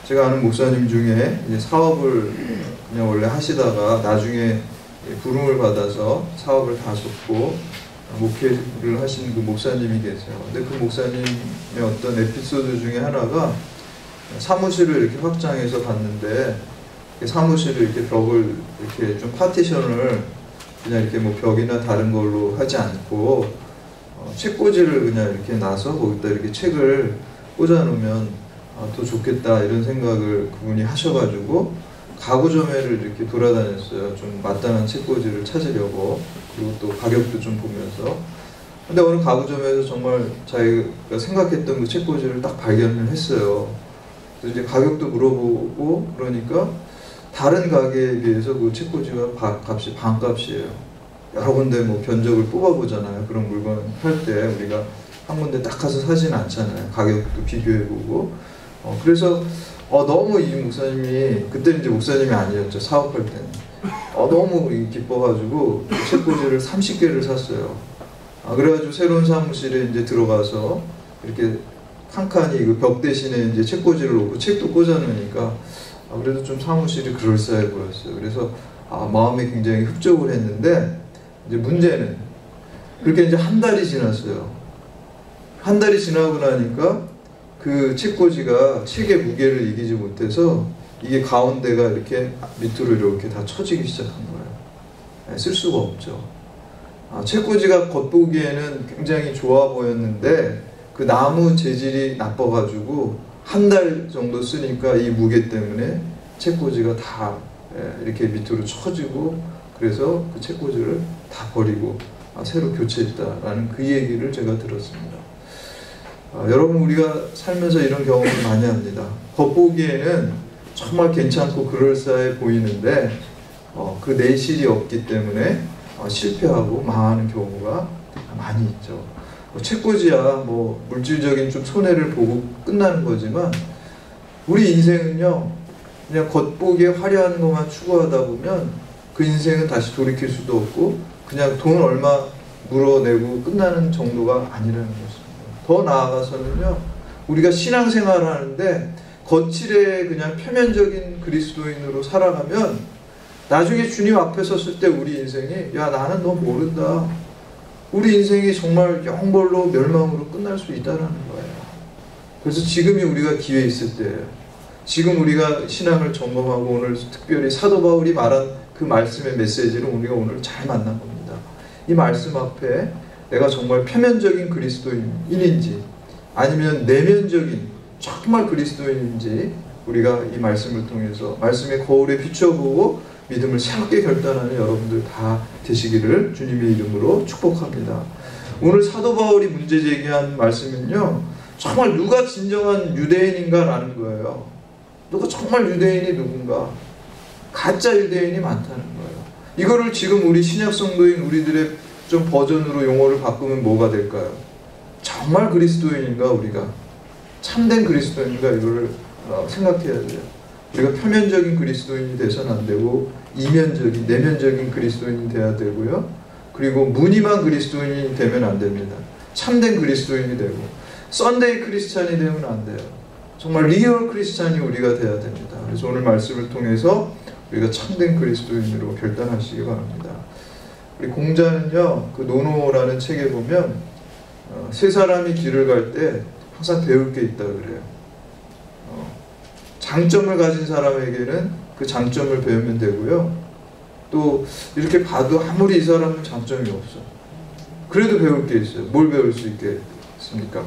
제가 아는 목사님 중에 이제 사업을 그냥 원래 하시다가 나중에 부름을 받아서 사업을 다 접고 목회를 하시는 그 목사님이 계세요. 근데 그 목사님의 어떤 에피소드 중에 하나가 사무실을 이렇게 확장해서 갔는데 사무실을 이렇게 벽을 이렇게 좀 파티션을 그냥 이렇게 뭐 벽이나 다른 걸로 하지 않고 책꽂이를 그냥 이렇게 놔서 거기다 이렇게 책을 꽂아 놓으면 더 좋겠다 이런 생각을 그분이 하셔가지고 가구점회를 이렇게 돌아다녔어요. 좀 마땅한 책꽂이를 찾으려고. 그리고 또 가격도 좀 보면서. 근데 어느 가구점에서 정말 자기가 생각했던 그 책꽂이를 딱 발견을 했어요. 그래서 이제 가격도 물어보고 그러니까 다른 가게에 비해서 그 책꽂이가 값이 반값이에요. 여러 군데 뭐 견적을 뽑아보잖아요. 그런 물건 할 때 우리가 한 군데 딱 가서 사지는 않잖아요. 가격도 비교해보고. 그래서 너무 이 목사님이, 그때는 이제 목사님이 아니었죠. 사업할 때는. 너무 기뻐가지고 책꽂이를 30개를 샀어요. 그래가지고 새로운 사무실에 이제 들어가서 이렇게 칸칸이 그 벽 대신에 이제 책꽂이를 놓고 책도 꽂아놓으니까 그래도 좀 사무실이 그럴싸해 보였어요. 그래서 마음이 굉장히 흡족을 했는데 이제 문제는 그렇게 이제 한 달이 지났어요. 한 달이 지나고 나니까 그 책꽂이가 책의 무게를 이기지 못해서 이게 가운데가 이렇게 밑으로 이렇게 다 처지기 시작한 거예요. 쓸 수가 없죠. 책꽂이가 겉보기에는 굉장히 좋아 보였는데 그 나무 재질이 나빠가지고 한 달 정도 쓰니까 이 무게 때문에 책꽂이가 다 이렇게 밑으로 처지고 그래서 그 책꽂이를 다 버리고 새로 교체했다라는 그 얘기를 제가 들었습니다. 여러분, 우리가 살면서 이런 경험을 많이 합니다. 겉보기에는 정말 괜찮고 그럴싸해 보이는데 그 내실이 없기 때문에 실패하고 망하는 경우가 많이 있죠. 책꽂이야 뭐 물질적인 좀 손해를 보고 끝나는 거지만 우리 인생은요 그냥 겉보기에 화려한 것만 추구하다 보면 그 인생은 다시 돌이킬 수도 없고 그냥 돈 얼마 물어내고 끝나는 정도가 아니라는 것입니다. 더 나아가서는요 우리가 신앙생활을 하는데 거칠에 그냥 표면적인 그리스도인으로 살아가면 나중에 주님 앞에 섰을 때 우리 인생이 야 나는 너 모른다. 우리 인생이 정말 영벌로 멸망으로 끝날 수 있다는 거예요. 그래서 지금이 우리가 기회 있을 때예요. 지금 우리가 신앙을 점검하고 오늘 특별히 사도 바울이 말한 그 말씀의 메시지를 우리가 오늘 잘 만난 겁니다. 이 말씀 앞에 내가 정말 표면적인 그리스도인인지 아니면 내면적인 정말 그리스도인인지 우리가 이 말씀을 통해서 말씀의 거울에 비춰보고 믿음을 새롭게 결단하는 여러분들 다 되시기를 주님의 이름으로 축복합니다. 오늘 사도 바울이 문제 제기한 말씀은요 정말 누가 진정한 유대인인가 라는 거예요. 누가 정말 유대인이 누군가, 가짜 유대인이 많다는 거예요. 이거를 지금 우리 신약 성도인 우리들의 좀 버전으로 용어를 바꾸면 뭐가 될까요? 정말 그리스도인인가, 우리가 참된 그리스도인인가, 이거를 생각해야 돼요. 우리가 표면적인 그리스도인이 돼서는 안 되고 이면적인, 내면적인 그리스도인이 돼야 되고요. 그리고 무늬만 그리스도인이 되면 안 됩니다. 참된 그리스도인이 되고 썬데이 크리스찬이 되면 안 돼요. 정말 리얼 크리스찬이 우리가 돼야 됩니다. 그래서 오늘 말씀을 통해서 우리가 참된 그리스도인으로 결단하시기 바랍니다. 우리 공자는요, 그 노노라는 책에 보면 세 사람이 길을 갈 때 항상 배울 게 있다 그래요. 장점을 가진 사람에게는 그 장점을 배우면 되고요. 또 이렇게 봐도 아무리 이 사람은 장점이 없어. 그래도 배울 게 있어요. 뭘 배울 수 있겠습니까?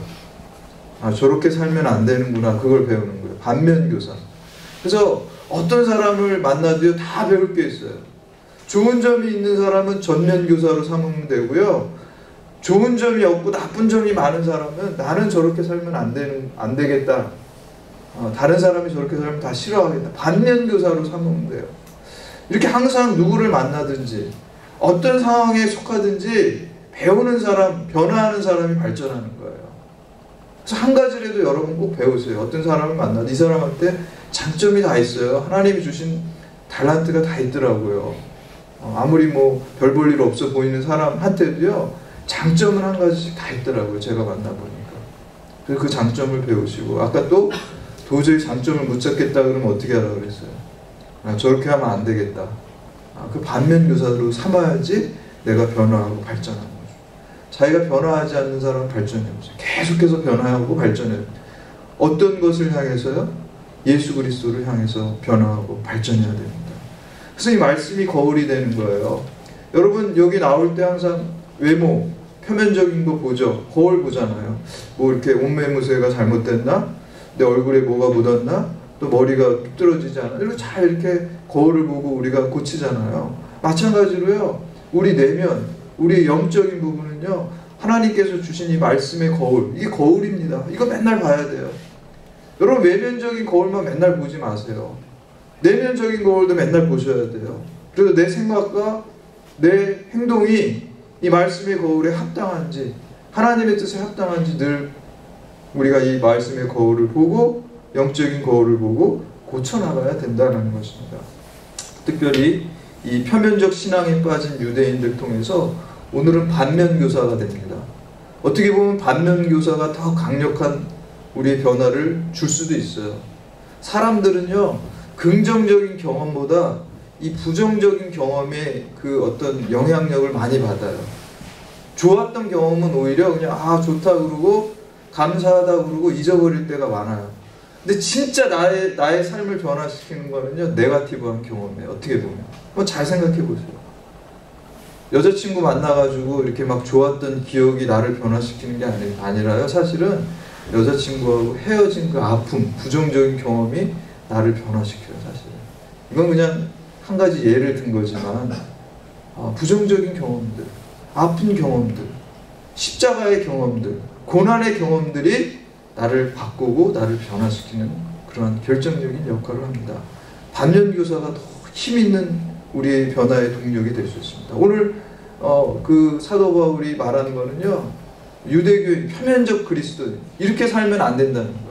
저렇게 살면 안 되는구나. 그걸 배우는 거예요. 반면교사. 그래서 어떤 사람을 만나도요 다 배울 게 있어요. 좋은 점이 있는 사람은 전면교사로 삼으면 되고요. 좋은 점이 없고 나쁜 점이 많은 사람은 나는 저렇게 살면 안 되겠다. 다른 사람이 저렇게 살면 다 싫어하겠다. 반면교사로 삼으면 돼요. 이렇게 항상 누구를 만나든지 어떤 상황에 속하든지 배우는 사람, 변화하는 사람이 발전하는 거예요. 그래서 한 가지라도 여러분 꼭 배우세요. 어떤 사람을 만나도 이 사람한테 장점이 다 있어요. 하나님이 주신 달란트가 다 있더라고요. 아무리 뭐 별 볼 일 없어 보이는 사람한테도요 장점은 한 가지씩 다 있더라고요. 제가 만나보니까. 그래서 그 장점을 배우시고, 아까 또 도저히 장점을 못 찾겠다 그러면 어떻게 하라고 그랬어요? 저렇게 하면 안 되겠다. 그 반면 교사로 삼아야지 내가 변화하고 발전하는 거죠. 자기가 변화하지 않는 사람은 발전이 없어요. 계속해서 변화하고 발전해요. 어떤 것을 향해서요? 예수 그리스도를 향해서 변화하고 발전해야 됩니다. 그래서 이 말씀이 거울이 되는 거예요. 여러분 여기 나올 때 항상 외모, 표면적인 거 보죠. 거울 보잖아요. 뭐 이렇게 옷매무새가 잘못됐나? 내 얼굴에 뭐가 묻었나? 또 머리가 삐뚤어지지 않아? 이렇게 잘 이렇게 거울을 보고 우리가 고치잖아요. 마찬가지로요. 우리 내면, 우리 영적인 부분은요. 하나님께서 주신 이 말씀의 거울, 이게 거울입니다. 이거 맨날 봐야 돼요. 여러분 외면적인 거울만 맨날 보지 마세요. 내면적인 거울도 맨날 보셔야 돼요. 그래서 내 생각과 내 행동이 이 말씀의 거울에 합당한지, 하나님의 뜻에 합당한지 늘 우리가 이 말씀의 거울을 보고 영적인 거울을 보고 고쳐나가야 된다는 것입니다. 특별히 이 표면적 신앙에 빠진 유대인들 통해서 오늘은 반면교사가 됩니다. 어떻게 보면 반면교사가 더 강력한 우리의 변화를 줄 수도 있어요. 사람들은요, 긍정적인 경험보다 이 부정적인 경험에 그 어떤 영향력을 많이 받아요. 좋았던 경험은 오히려 그냥 좋다 그러고 감사하다 그러고 잊어버릴 때가 많아요. 근데 진짜 나의 삶을 변화시키는 거는요, 네거티브한 경험이에요. 어떻게 보면. 한번 잘 생각해 보세요. 여자친구 만나가지고 이렇게 막 좋았던 기억이 나를 변화시키는 게 아니라요. 사실은 여자친구하고 헤어진 그 아픔, 부정적인 경험이 나를 변화시켜요. 사실은. 이건 그냥 한 가지 예를 든 거지만 부정적인 경험들, 아픈 경험들, 십자가의 경험들, 고난의 경험들이 나를 바꾸고 나를 변화시키는 그런 결정적인 역할을 합니다. 반면교사가 더 힘있는 우리의 변화의 동력이 될 수 있습니다. 오늘 그 사도 바울이 말하는 거는요, 유대교인, 표면적 그리스도인, 이렇게 살면 안 된다는 거예요.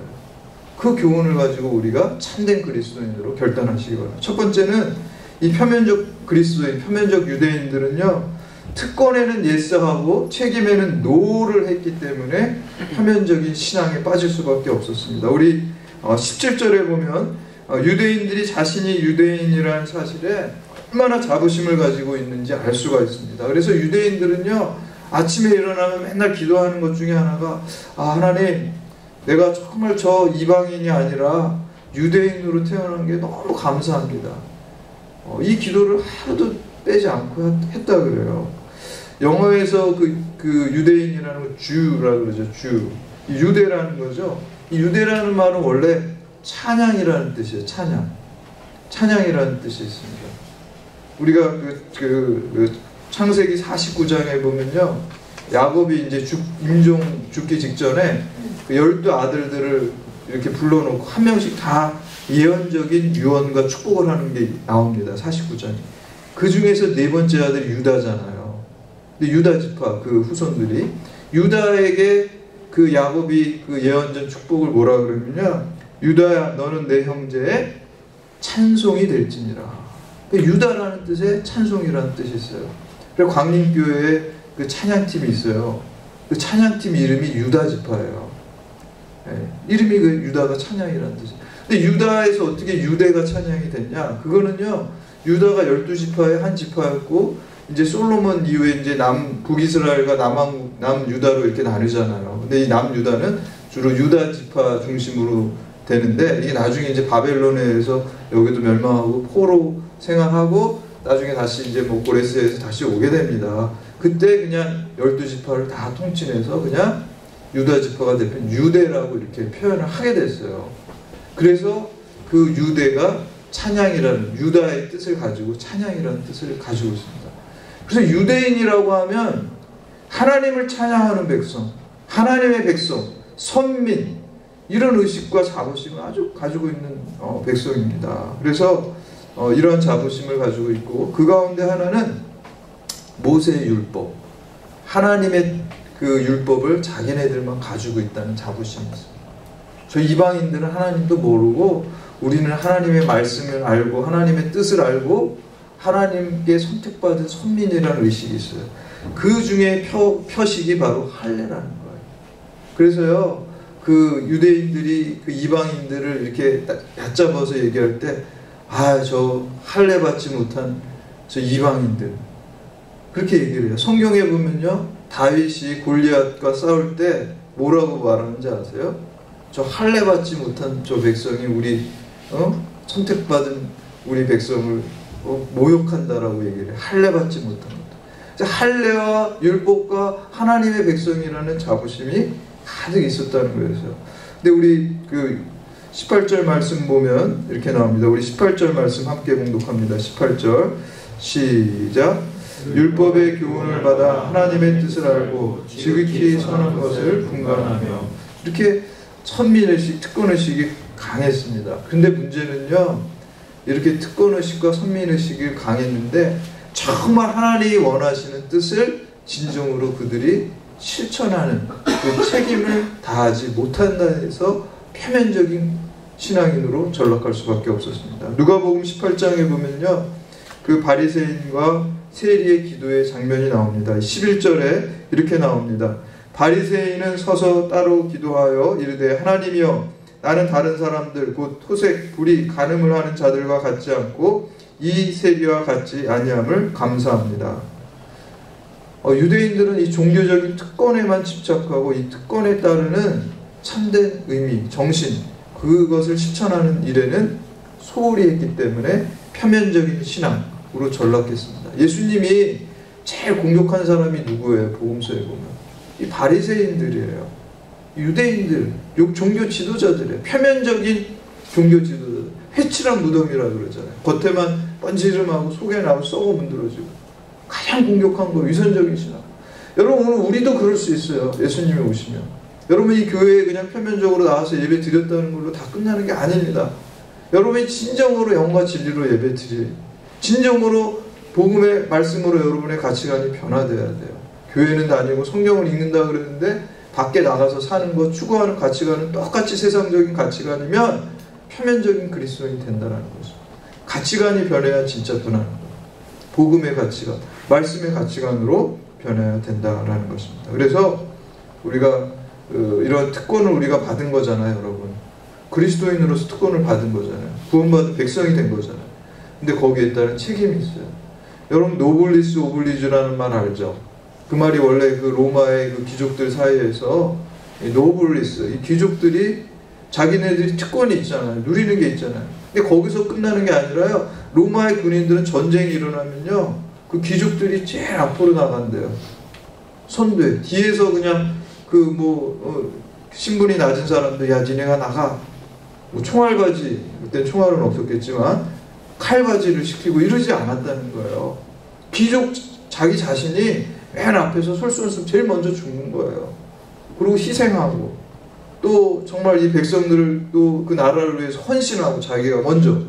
그 교훈을 가지고 우리가 참된 그리스도인으로 결단하시기 바랍니다. 첫 번째는 이 표면적 그리스도인, 표면적 유대인들은요, 특권에는 예스하고 책임에는 노를 했기 때문에 표면적인 신앙에 빠질 수밖에 없었습니다. 우리 17절에 보면 유대인들이 자신이 유대인이라는 사실에 얼마나 자부심을 가지고 있는지 알 수가 있습니다. 그래서 유대인들은요, 아침에 일어나면 맨날 기도하는 것 중에 하나가 하나님, 내가 정말 저 이방인이 아니라 유대인으로 태어난 게 너무 감사합니다. 이 기도를 하루도 빼지 않고 했다 그래요. 영어에서 그 유대인이라는 거 Jew라고 그러죠. Jew. 유대라는 거죠. 이 유대라는 말은 원래 찬양이라는 뜻이에요. 찬양이라는 뜻이 있습니다. 우리가 창세기 49장에 보면요, 야곱이 이제 임종 죽기 직전에 그 12 아들들을 이렇게 불러놓고 한 명씩 다 예언적인 유언과 축복을 하는 게 나옵니다. 49장이. 그 중에서 네 번째 아들이 유다잖아요. 근데 유다 지파 그 후손들이 유다에게 그 야곱이 그 예언전 축복을 뭐라 그러면요, 유다야 너는 내 형제의 찬송이 될지니라. 유다라는 뜻에 찬송이라는 뜻이 있어요. 그리고 광림교회에 그 찬양팀이 있어요. 그 찬양팀 이름이 유다 지파예요. 이름이 그 유다가 찬양이라는 뜻이에요. 근데 유다에서 어떻게 유대가 찬양이 됐냐? 그거는요, 유다가 12지파의 한 지파였고, 이제 솔로몬 이후에 이제 북이스라엘과 남유다로 이렇게 나뉘잖아요. 근데 이 남유다는 주로 유다 지파 중심으로 되는데, 이게 나중에 이제 바벨론에 의해서 여기도 멸망하고 포로 생활하고 나중에 다시 이제 뭐 고레스에서 다시 오게 됩니다. 그때 그냥 12지파를 다 통칭해서 그냥 유다 지파가 대표인 유대라고 이렇게 표현을 하게 됐어요. 그래서 그 유대가 찬양이라는, 유다의 뜻을 가지고 찬양이라는 뜻을 가지고 있습니다. 그래서 유대인이라고 하면 하나님을 찬양하는 백성, 하나님의 백성, 선민, 이런 의식과 자부심을 아주 가지고 있는 백성입니다. 그래서 이러한 자부심을 가지고 있고, 그 가운데 하나는 모세의 율법, 하나님의 그 율법을 자기네들만 가지고 있다는 자부심이 있습니다. 저 이방인들은 하나님도 모르고 우리는 하나님의 말씀을 알고 하나님의 뜻을 알고 하나님께 선택받은 선민이라는 의식이 있어요. 그 중에 표식이 바로 할례라는 거예요. 그래서요, 그 유대인들이 그 이방인들을 이렇게 얕잡아서 얘기할 때, 아, 저 할례 받지 못한 저 이방인들, 그렇게 얘기를 해요. 성경에 보면요, 다윗이 골리앗과 싸울 때 뭐라고 말하는지 아세요? 저 할례 받지 못한 저 백성이 우리 선택받은 우리 백성을 모욕한다라고 얘기를 해요. 할례 받지 못한 것. 할례와 율법과 하나님의 백성이라는 자부심이 가득 있었다는 거예요. 근데 우리 그 18절 말씀 보면 이렇게 나옵니다. 우리 18절 말씀 함께 봉독합니다. 18절 시작. 율법의 교훈을 받아 하나님의 뜻을 알고 지극히 선한 것을 분간하며. 이렇게 선민의식, 특권의식이 강했습니다. 근데 문제는요, 이렇게 특권의식과 선민의식이 강했는데 정말 하나님이 원하시는 뜻을 진정으로 그들이 실천하는 그 책임을 다하지 못한다 해서 표면적인 신앙인으로 전락할 수밖에 없었습니다. 누가복음 18장에 보면요, 그 바리새인과 세리의 기도의 장면이 나옵니다. 11절에 이렇게 나옵니다. 바리새인은 서서 따로 기도하여 이르되 하나님이여, 나는 다른 사람들 곧 토색, 불의, 간음을 하는 자들과 같지 않고 이 세리와 같지 아니함을 감사합니다. 유대인들은 이 종교적인 특권에만 집착하고 이 특권에 따르는 참된 의미, 정신, 그것을 실천하는 일에는 소홀히 했기 때문에 표면적인 신앙으로 전락했습니다. 예수님이 제일 공격한 사람이 누구예요? 복음서에 보면 이 바리새인들이에요. 유대인들, 종교 지도자들이에요. 표면적인 종교 지도자들, 회칠한 무덤이라 그러잖아요. 겉에만 번지름하고 속에 나고 썩어 문드러지고. 가장 공격한 거 위선적인 신앙. 여러분, 오늘 우리도 그럴 수 있어요. 예수님이 오시면 여러분, 이 교회에 그냥 표면적으로 나와서 예배 드렸다는 걸로 다 끝나는 게 아닙니다. 여러분이 진정으로 영과 진리로 예배 드려요. 진정으로 복음의 말씀으로 여러분의 가치관이 변화돼야 돼요. 교회는 다니고 성경을 읽는다 그러는데 밖에 나가서 사는 것, 추구하는 가치관은 똑같이 세상적인 가치관이면 표면적인 그리스도인이 된다는 거죠. 가치관이 변해야 진짜 변하는 거예요. 복음의 가치관, 말씀의 가치관으로 변해야 된다라는 것입니다. 그래서 우리가 이런 특권을 우리가 받은 거잖아요, 여러분. 그리스도인으로서 특권을 받은 거잖아요. 구원받은 백성이 된 거잖아요. 근데 거기에 따른 책임이 있어요. 여러분, 노블리스 오블리주라는 말 알죠? 그 말이 원래 그 로마의 그 귀족들 사이에서 노블리스, 이 귀족들이 자기네들이 특권이 있잖아요. 누리는 게 있잖아요. 근데 거기서 끝나는 게 아니라요, 로마의 군인들은 전쟁이 일어나면요, 그 귀족들이 제일 앞으로 나간대요. 선대 뒤에서 그냥 신분이 낮은 사람들, 야 니네가 나가, 총알바지, 그때 총알은 없었겠지만 칼바지를 시키고 이러지 않았다는 거예요. 귀족 자기 자신이 맨 앞에서 솔선수 제일 먼저 죽는 거예요. 그리고 희생하고 또 정말 이 백성들을 또 그 나라를 위해서 헌신하고 자기가 먼저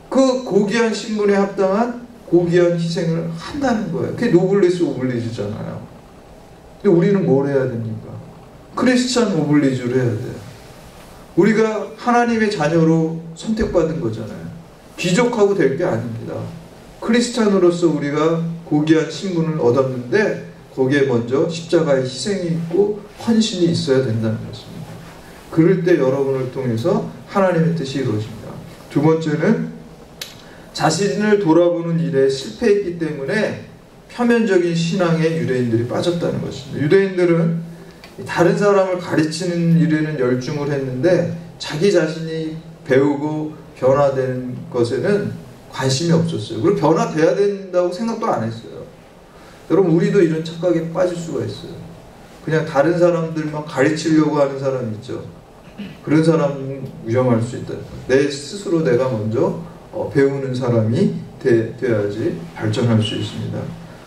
그 고귀한 신분에 합당한 고귀한 희생을 한다는 거예요. 그게 노블리스 오블리주잖아요. 근데 우리는 뭘 해야 됩니까? 크리스찬 오블리주를 해야 돼요. 우리가 하나님의 자녀로 선택받은 거잖아요. 귀족하고 될 게 아닙니다. 크리스찬으로서 우리가 고귀한 신분을 얻었는데 거기에 먼저 십자가의 희생이 있고 헌신이 있어야 된다는 것입니다. 그럴 때 여러분을 통해서 하나님의 뜻이 이루어집니다. 두 번째는 자신을 돌아보는 일에 실패했기 때문에 표면적인 신앙에 유대인들이 빠졌다는 것입니다. 유대인들은 다른 사람을 가르치는 일에는 열중을 했는데 자기 자신이 배우고 변화되는 것에는 관심이 없었어요. 그리고 변화돼야 된다고 생각도 안 했어요. 여러분, 우리도 이런 착각에 빠질 수가 있어요. 그냥 다른 사람들만 가르치려고 하는 사람 있죠. 그런 사람은 위험할 수 있다. 내 스스로 내가 먼저 배우는 사람이 돼야지 발전할 수 있습니다.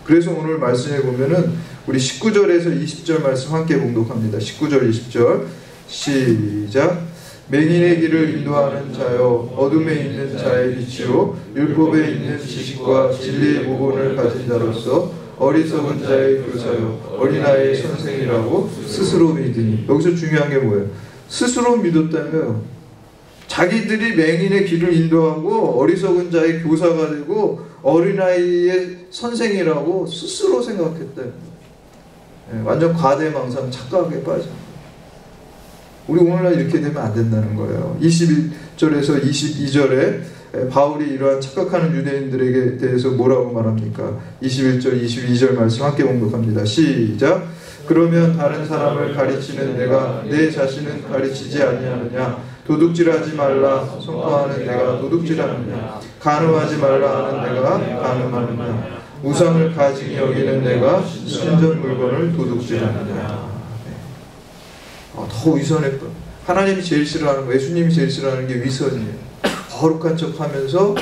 그래서 오늘 말씀에 보면은 우리 19절에서 20절 말씀 함께 봉독합니다. 19절 20절 시작. 맹인의 길을 인도하는 자여, 어둠에 있는 자의 빛이요 율법에 있는 지식과 진리의 모본을 가진 자로서 어리석은 자의 교사요 어린아이의 선생이라고 스스로 믿으니. 여기서 중요한 게 뭐예요? 스스로 믿었다며요. 자기들이 맹인의 길을 인도하고 어리석은 자의 교사가 되고 어린아이의 선생이라고 스스로 생각했다는 거예요. 완전 과대망상 착각에 빠져. 우리 오늘날 이렇게 되면 안 된다는 거예요. 21절에서 22절에 바울이 이러한 착각하는 유대인들에게 대해서 뭐라고 말합니까? 21절, 22절 말씀 함께 봉독합니다. 시작. 그러면 다른 사람을 가르치는 내가 내 자신은 가르치지 아니하느냐? 도둑질하지 말라 선포하는 내가 도둑질하느냐? 간음하지 말라 하는 내가 간음하느냐? 우상을 가증히 여기는 내가 신전 물건을 도둑질하느냐? 더 위선해. 하나님이 제일 싫어하는 거, 예수님이 제일 싫어하는 게 위선이에요. 거룩한 척하면서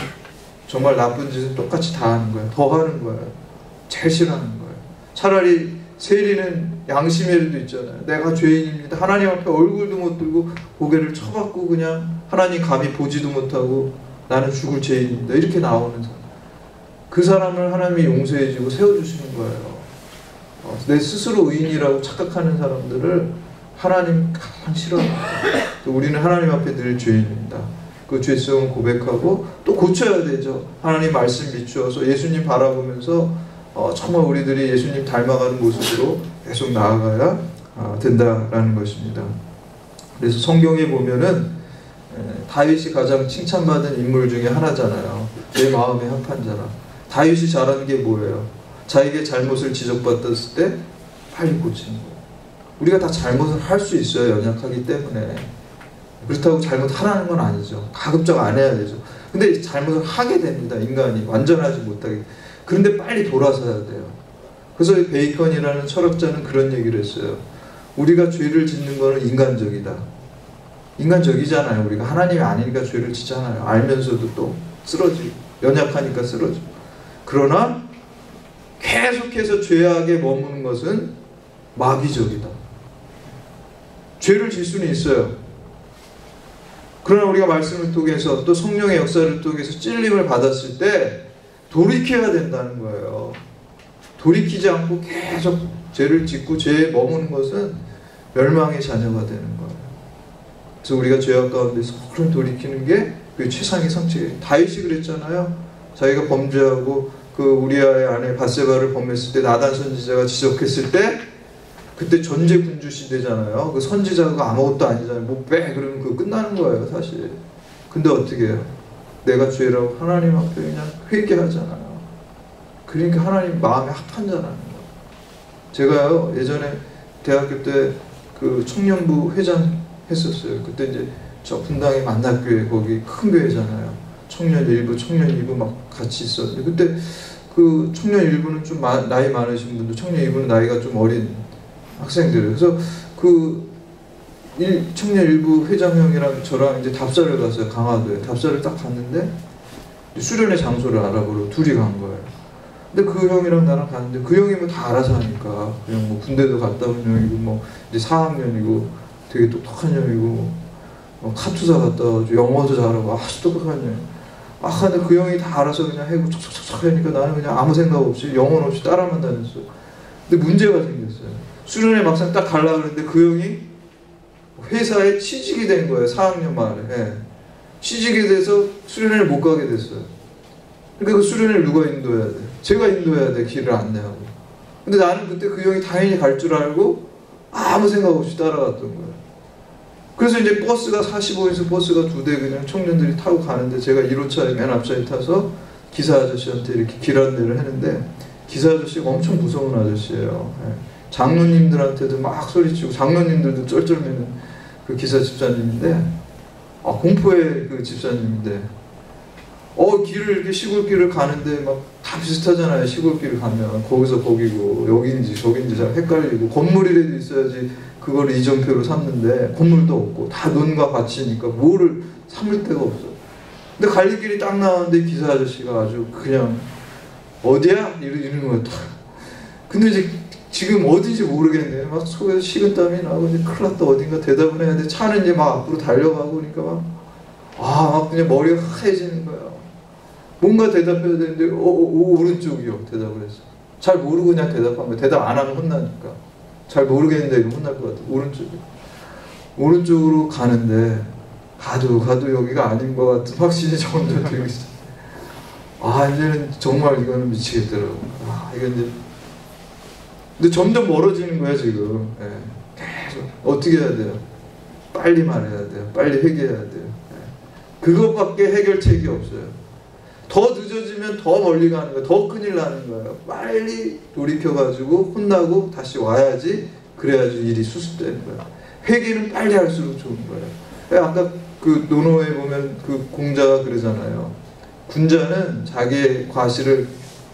정말 나쁜 짓을 똑같이 다 하는 거예요. 더 하는 거예요. 제일 싫어하는 거예요. 차라리 세리는 양심의 일도 있잖아요. 내가 죄인입니다. 하나님 앞에 얼굴도 못 들고 고개를 쳐박고 그냥 하나님 감히 보지도 못하고 나는 죽을 죄인입니다. 이렇게 나오는 사람. 그 사람을 하나님이 용서해주고 세워주시는 거예요. 내 스스로 의인이라고 착각하는 사람들을 하나님 가장 싫어합니다. 우리는 하나님 앞에 늘 죄인입니다. 그 죄성을 고백하고 또 고쳐야 되죠. 하나님 말씀 비추어서 예수님 바라보면서 정말 우리들이 예수님 닮아가는 모습으로 계속 나아가야 된다라는 것입니다. 그래서 성경에 보면은 다윗이 가장 칭찬받은 인물 중에 하나잖아요. 내 마음의 합한 자라. 다윗이 잘하는 게 뭐예요? 자기의 잘못을 지적받았을 때 빨리 고치는 거예요. 우리가 다 잘못을 할 수 있어요. 연약하기 때문에. 그렇다고 잘못하라는 건 아니죠. 가급적 안 해야 되죠. 근데 잘못을 하게 됩니다. 인간이 완전하지 못하게. 그런데 빨리 돌아서야 돼요. 그래서 베이컨이라는 철학자는 그런 얘기를 했어요. 우리가 죄를 짓는 거는 인간적이다. 인간적이잖아요. 우리가 하나님이 아니니까 죄를 짓잖아요. 알면서도 또 쓰러지고 연약하니까 쓰러지고. 그러나 계속해서 죄악에 머무는 것은 마귀적이다. 죄를 질 수는 있어요. 그러나 우리가 말씀을 통해서 또 성령의 역사를 통해서 찔림을 받았을 때 돌이켜야 된다는 거예요. 돌이키지 않고 계속 죄를 짓고 죄에 머무는 것은 멸망의 자녀가 되는 거예요. 그래서 우리가 죄악 가운데서 그런 돌이키는 게 그 최상의 상책이에요. 다윗이 그랬잖아요. 자기가 범죄하고 그 우리아의 아내 밧세바를 범했을 때 나단 선지자가 지적했을 때 그때 전제군주 시대잖아요. 그 선지자가 아무것도 아니잖아요. 뭐 빼 그러면 그거 끝나는 거예요 사실. 근데 어떻게 해요? 내가 죄라고 하나님 앞에 그냥 회개하잖아요. 그러니까 하나님 마음에 합한 자라는 거예요. 제가요 예전에 대학교 때 그 청년부 회장 했었어요. 그때 이제 저 분당의 만납교회 거기 큰 교회잖아요. 청년 1부, 청년 2부 막 같이 있었는데 그때 그 청년 1부는 좀 나이 많으신 분들, 청년 2부는 나이가 좀 어린 학생들. 그래서 그 청년 1부 회장형이랑 저랑 이제 답사를 갔어요. 강화도에. 답사를 딱 갔는데 수련의 장소를 알아보러 둘이 간 거예요. 근데 그 형이랑 나랑 갔는데 그 형이 뭐 다 알아서 하니까 그냥 뭐 군대도 갔다 온 형이고 뭐 이제 4학년이고 되게 똑똑한 형이고 카투사 갔다 와가지고 영어도 잘하고 아주 똑똑한 형. 근데 그 형이 다 알아서 그냥 해고 척척척 하니까 나는 그냥 아무 생각 없이 영혼 없이 따라만 다녔어요. 근데 문제가 생겼어요. 수련회 막상 딱 가려고 그랬는데 그 형이 회사에 취직이 된 거예요. 4학년 말에. 예. 취직이 돼서 수련회를 못 가게 됐어요. 그러니까 그 수련회를 누가 인도해야 돼? 제가 인도해야 돼. 길을 안내하고. 근데 나는 그때 그 형이 당연히 갈 줄 알고 아무 생각 없이 따라갔던 거예요. 그래서 이제 버스가 45인승 버스가 2대 그냥 청년들이 타고 가는데 제가 1호차에 맨 앞자리 타서 기사 아저씨한테 이렇게 길 안내를 했는데 기사 아저씨가 엄청 무서운 아저씨예요. 예. 장로님들한테도 막 소리치고 장로님들도 쩔쩔매는 그 기사 집사님인데 공포의 그 집사님인데 길을 이렇게 시골길을 가는데 막 다 비슷하잖아요. 시골길을 가면 거기서 거기고 여기인지 저기인지 잘 헷갈리고 건물이라도 있어야지 그걸 이정표로 삼는데 건물도 없고 다 논과 밭이니까 뭐를 삼을 데가 없어. 근데 갈림길이 딱 나왔는데 기사 아저씨가 아주 그냥 어디야? 이러는 거야. 근데 이제 지금 어딘지 모르겠네. 막 속에서 식은땀이 나고 이제 큰일 났다. 어딘가 대답을 해야 돼. 차는 이제 막 앞으로 달려가고 그러니까 막 그냥 머리가 하얘지는 거야. 뭔가 대답해야 되는데 오른쪽이요. 대답을 했어. 잘 모르고 그냥 대답한 거야. 대답 안 하면 혼나니까. 잘 모르겠는데 이거 혼날 것 같아. 오른쪽으로 가는데 가도 여기가 아닌 것 같은 확신이 점점 들고 있어. 이제는 정말 이거는 미치겠더라고. 이거 이제 근데 점점 멀어지는 거야 지금. 계속 어떻게 해야 돼요? 빨리 말해야 돼요. 빨리 회개해야 돼요. 그것밖에 해결책이 없어요. 더 늦어지면 더 멀리 가는 거예요. 더 큰일 나는 거예요. 빨리 돌이켜가지고 혼나고 다시 와야지, 그래야지 일이 수습되는 거예요. 회개는 빨리 할수록 좋은 거예요. 아까 그 논어에 보면 그 공자가 그러잖아요. 군자는 자기의 과실을,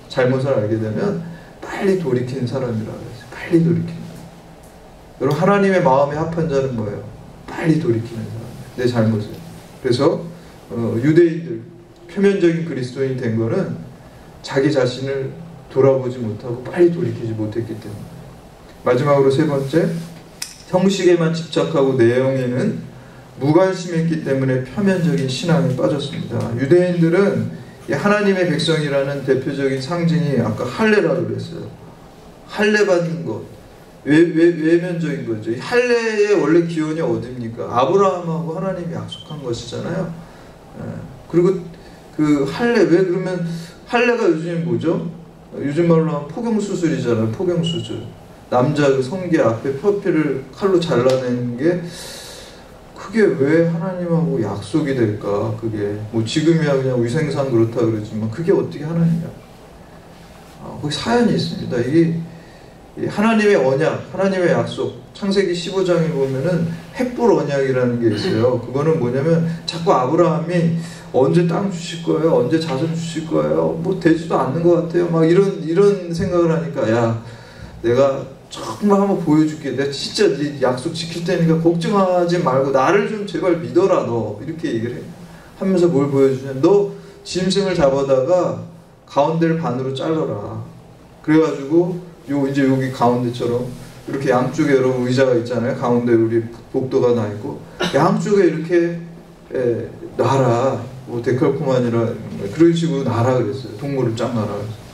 잘못을 알게 되면 빨리 돌이키는 사람이라고 해서 빨리 돌이키는 거예요. 여러분, 하나님의 마음에 합한 자는 뭐예요? 빨리 돌이키는 사람. 내 잘못을. 그래서 유대인들, 표면적인 그리스도인이 된 거는 자기 자신을 돌아보지 못하고 빨리 돌이키지 못했기 때문에. 마지막으로 세 번째, 형식에만 집착하고 내용에는 무관심했기 때문에 표면적인 신앙에 빠졌습니다. 유대인들은 하나님의 백성이라는 대표적인 상징이 아까 할례라고 그랬어요. 할례 받는 것, 외면적인 거죠. 할례의 원래 기원이 어디입니까? 아브라함하고 하나님이 약속한 것이잖아요. 그리고 그 할례, 왜 그러면 할례가 요즘 뭐죠? 요즘 말로 하면 포경수술이잖아요. 포경수술. 남자 그 성게 앞에 뼈피를 칼로 잘라내는 게, 그게 왜 하나님하고 약속이 될까? 그게 뭐 지금이야 그냥 위생상 그렇다 그러지만 그게 어떻게 하나님이야? 거기 사연이 있습니다. 이게 하나님의 언약, 하나님의 약속. 창세기 15장에 보면은 횃불 언약이라는 게 있어요. 그거는 뭐냐면 자꾸 아브라함이 언제 땅 주실 거예요? 언제 자손 주실 거예요? 뭐 되지도 않는 것 같아요. 막 이런 생각을 하니까, 야, 내가 정말 한번 보여줄게. 내가 진짜 네 약속 지킬 테니까 걱정하지 말고 나를 좀 제발 믿어라, 너. 이렇게 얘기를 해. 하면서 뭘 보여주냐면, 너 짐승을 잡아다가 가운데를 반으로 잘라라. 그래가지고 이제 여기 가운데처럼 이렇게 양쪽에 여러분 의자가 있잖아요. 가운데 우리 복도가 나 있고 양쪽에 이렇게 놔라. 뭐 데칼코마니라 그런 식으로 놔라 그랬어요. 동물을 쫙 놔라 그랬어요.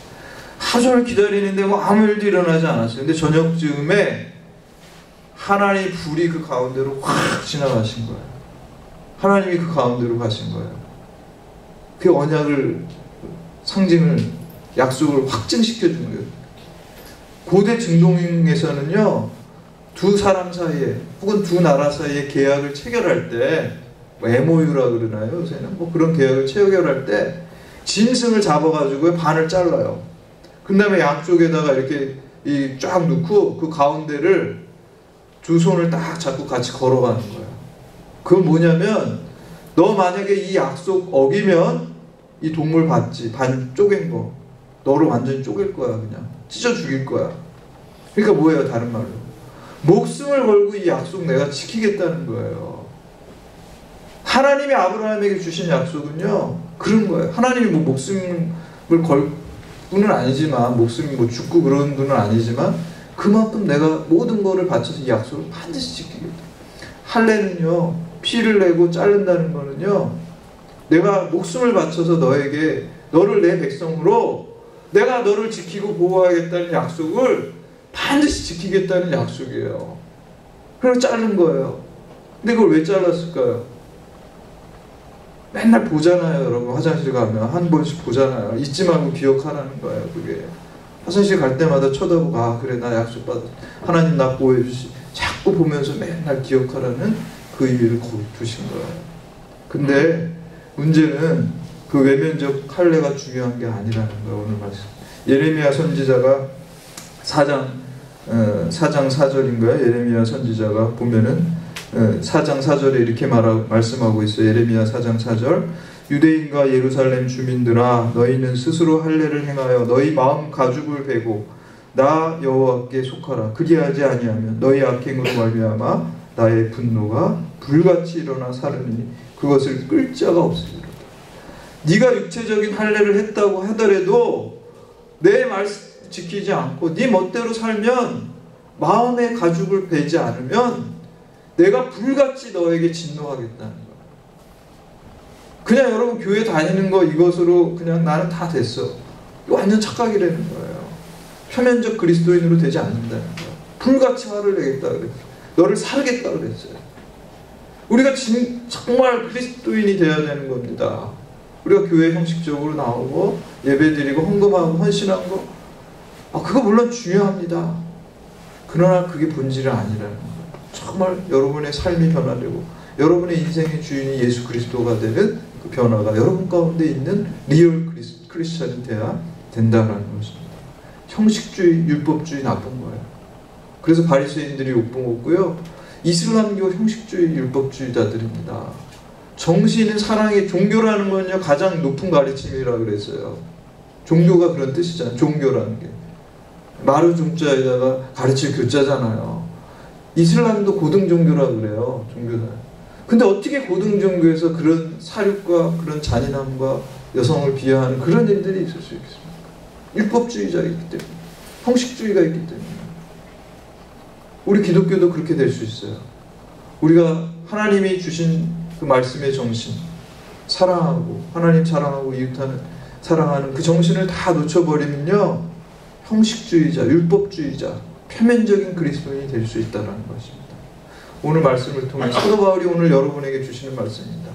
하루 종일 기다리는데 뭐 아무 일도 일어나지 않았어요. 근데 저녁쯤에 하나님의 불이 그 가운데로 확 지나가신 거예요. 하나님이 그 가운데로 가신 거예요. 그 언약을, 상징을, 약속을 확증시켜 준 거예요. 고대 중동에서는요, 두 사람 사이에 혹은 두 나라 사이에 계약을 체결할 때, 뭐 MOU라 그러나요? 요새는 뭐 그런 계약을 체결할 때 짐승을 잡아가지고 반을 잘라요. 그 다음에 양쪽에다가 이렇게 쫙 넣고 그 가운데를 두 손을 딱 잡고 같이 걸어가는 거예요. 그건 뭐냐면, 너 만약에 이 약속 어기면 이 동물 봤지? 반 쪼갠 거. 너를 완전히 쪼갤 거야. 그냥 찢어 죽일 거야. 그러니까 뭐예요? 다른 말로 목숨을 걸고 이 약속 내가 지키겠다는 거예요. 하나님이 아브라함에게 주신 약속은요 그런 거예요. 하나님이 뭐 목숨을 걸 분은 아니지만, 목숨이 뭐 죽고 그런 분은 아니지만, 그만큼 내가 모든 거를 바쳐서 이 약속을 반드시 지키겠다. 할례는요, 피를 내고 자른다는 거는요, 내가 목숨을 바쳐서 너에게, 너를 내 백성으로 내가 너를 지키고 보호하겠다는 약속을 반드시 지키겠다는 약속이에요. 그래서 자른 거예요. 근데 그걸 왜 잘랐을까요? 맨날 보잖아요. 여러분, 화장실 가면 한 번씩 보잖아요. 잊지 말고 기억하라는 거예요. 그게 화장실 갈 때마다 쳐다보고, 아 그래 나 약속 받았, 하나님 나 보호해 주시, 자꾸 보면서 맨날 기억하라는 그 의미를 거기 두신 거예요. 근데 문제는 그 외면적 할례가 중요한 게 아니라는 거예요. 오늘 말씀 예레미야 선지자가 4장 4절인가요? 예레미야 선지자가 보면은 4장 4절에 이렇게 말씀하고 있어요. 예레미야 4장 4절, 유대인과 예루살렘 주민들아, 너희는 스스로 할례를 행하여 너희 마음 가죽을 베고 나 여호와께 속하라. 그리하지 아니하면 너희 악행으로 말미암아 나의 분노가 불같이 일어나 사르니 그것을 끌 자가 없으리라. 네가 육체적인 할례를 했다고 하더라도 내 말씀 지키지 않고 네 멋대로 살면, 마음의 가죽을 베지 않으면 내가 불같이 너에게 진노하겠다는 거야. 그냥 여러분 교회 다니는 거 이것으로 그냥 나는 다 됐어, 완전 착각이라는 거예요. 표면적 그리스도인으로 되지 않는다는 거야. 불같이 화를 내겠다 그랬어요. 너를 사르겠다 그랬어요. 우리가 정말 그리스도인이 되어야 되는 겁니다. 우리가 교회 형식적으로 나오고 예배드리고 헌금하고 헌신한 거, 그거 물론 중요합니다. 그러나 그게 본질은 아니라는 거예요. 정말 여러분의 삶이 변화되고 여러분의 인생의 주인이 예수 그리스도가 되는 그 변화가 여러분 가운데 있는 리얼 크리스찬이 돼야 된다는 것입니다. 형식주의, 율법주의 나쁜 거예요. 그래서 바리새인들이 욕먹었고요. 이슬람교 형식주의, 율법주의자들입니다. 정신은 사랑의 종교라는 건요 가장 높은 가르침이라 그랬어요. 종교가 그런 뜻이잖아요. 종교라는 게 마루 종자에다가 가르칠 교자잖아요. 이슬람도 고등 종교라 그래요. 종교는. 근데 어떻게 고등 종교에서 그런 사륙과 그런 잔인함과 여성을 비하하는 그런 일들이 있을 수 있겠습니까? 율법주의자이기 때문에, 형식주의가 있기 때문에. 우리 기독교도 그렇게 될 수 있어요. 우리가 하나님이 주신 그 말씀의 정신, 사랑하고 하나님 사랑하고 이웃하는 사랑하는 그 정신을 다 놓쳐버리면요 형식주의자, 율법주의자, 표면적인 그리스도인이 될 수 있다는 것입니다. 오늘 말씀을 통해 사도 바울이 오늘 여러분에게 주시는 말씀입니다.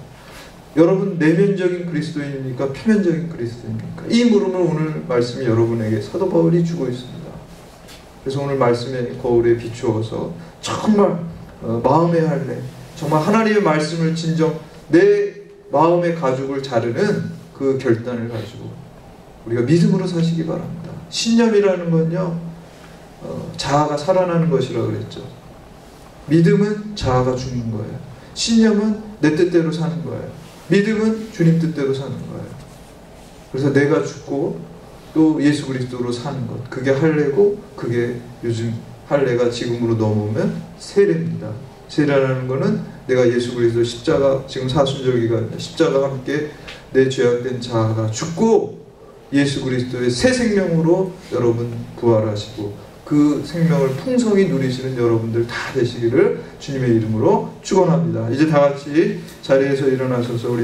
여러분 내면적인 그리스도인입니까? 표면적인 그리스도인입니까? 이 물음을 오늘 말씀이 여러분에게 사도 바울이 주고 있습니다. 그래서 오늘 말씀의 거울에 비추어서 정말 마음의 할례, 정말 하나님의 말씀을 진정 내 마음의 가죽을 자르는 그 결단을 가지고 우리가 믿음으로 사시기 바랍니다. 신념이라는 건요 자아가 살아나는 것이라고 그랬죠. 믿음은 자아가 죽는 거예요. 신념은 내 뜻대로 사는 거예요. 믿음은 주님 뜻대로 사는 거예요. 그래서 내가 죽고 또 예수 그리스도로 사는 것, 그게 할례고, 그게 요즘 할례가 지금으로 넘어오면 세례입니다. 세례라는 거는 내가 예수 그리스도 십자가, 지금 사순절기가 십자가와 함께 내 죄악된 자아가 죽고 예수 그리스도의 새 생명으로 여러분 부활하시고 그 생명을 풍성히 누리시는 여러분들 다 되시기를 주님의 이름으로 축원합니다. 이제 다 같이 자리에서 일어나셔서 우리